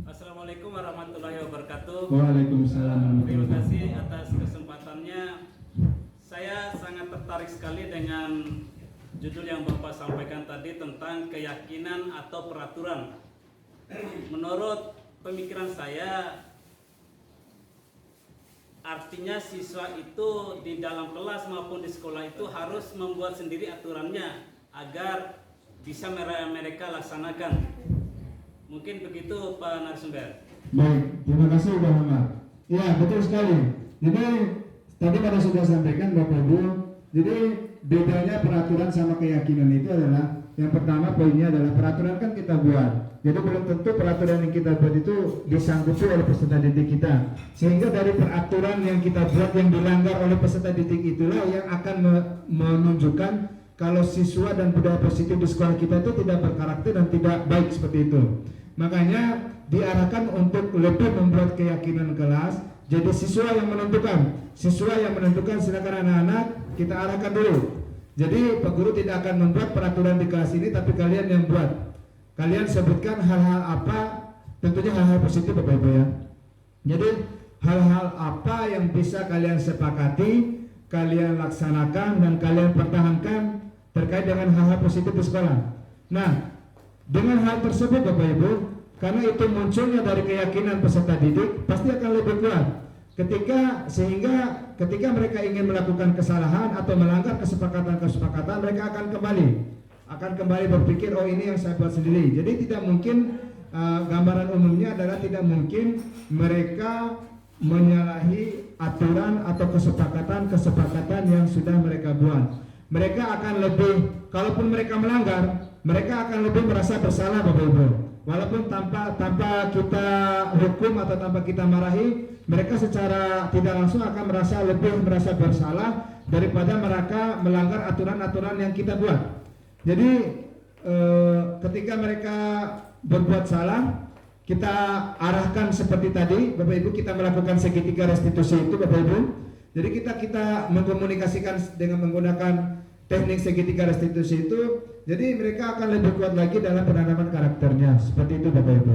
Assalamualaikum warahmatullahi wabarakatuh. Waalaikumsalam. Terima kasih atas kesempatannya. Saya sangat tertarik sekali dengan judul yang Bapak sampaikan tadi tentang keyakinan atau peraturan. Menurut pemikiran saya, artinya siswa itu di dalam kelas maupun di sekolah itu harus membuat sendiri aturannya agar bisa mereka laksanakan. Mungkin begitu Pak narasumber. Baik, terima kasih Pak Muhammad. Ya, betul sekali. Jadi tadi pada sudah sampaikan Bapak Ibu, jadi bedanya peraturan sama keyakinan itu adalah, yang pertama poinnya adalah peraturan kan kita buat. Jadi belum tentu peraturan yang kita buat itu disanggupi oleh peserta didik kita. Sehingga dari peraturan yang kita buat yang dilanggar oleh peserta didik itulah yang akan menunjukkan kalau siswa dan budaya positif di sekolah kita itu tidak berkarakter dan tidak baik seperti itu. Makanya diarahkan untuk lebih membuat keyakinan kelas. Jadi siswa yang menentukan, silakan anak-anak kita arahkan dulu. Jadi Pak Guru tidak akan membuat peraturan di kelas ini, tapi kalian yang buat. Kalian sebutkan hal-hal apa, tentunya hal-hal positif Bapak Ibu ya. Jadi hal-hal apa yang bisa kalian sepakati, kalian laksanakan dan kalian pertahankan terkait dengan hal-hal positif di sekolah. Nah, dengan hal tersebut Bapak Ibu, karena itu munculnya dari keyakinan peserta didik, pasti akan lebih kuat. Sehingga ketika mereka ingin melakukan kesalahan atau melanggar kesepakatan mereka akan kembali berpikir, oh ini yang saya buat sendiri. Jadi tidak mungkin, gambaran umumnya adalah tidak mungkin mereka menyalahi aturan atau kesepakatan yang sudah mereka buat. Mereka akan lebih, kalaupun mereka melanggar, mereka akan lebih merasa bersalah, Bapak Ibu. Walaupun tanpa kita hukum atau tanpa kita marahi, mereka secara tidak langsung akan lebih merasa bersalah daripada mereka melanggar aturan-aturan yang kita buat. Jadi ketika mereka berbuat salah, kita arahkan seperti tadi, Bapak Ibu, kita melakukan segitiga restitusi itu, Bapak Ibu. Jadi kita mengkomunikasikan dengan menggunakan teknik segitiga restitusi itu, jadi mereka akan lebih kuat lagi dalam penanaman karakternya. Seperti itu, Bapak Ibu.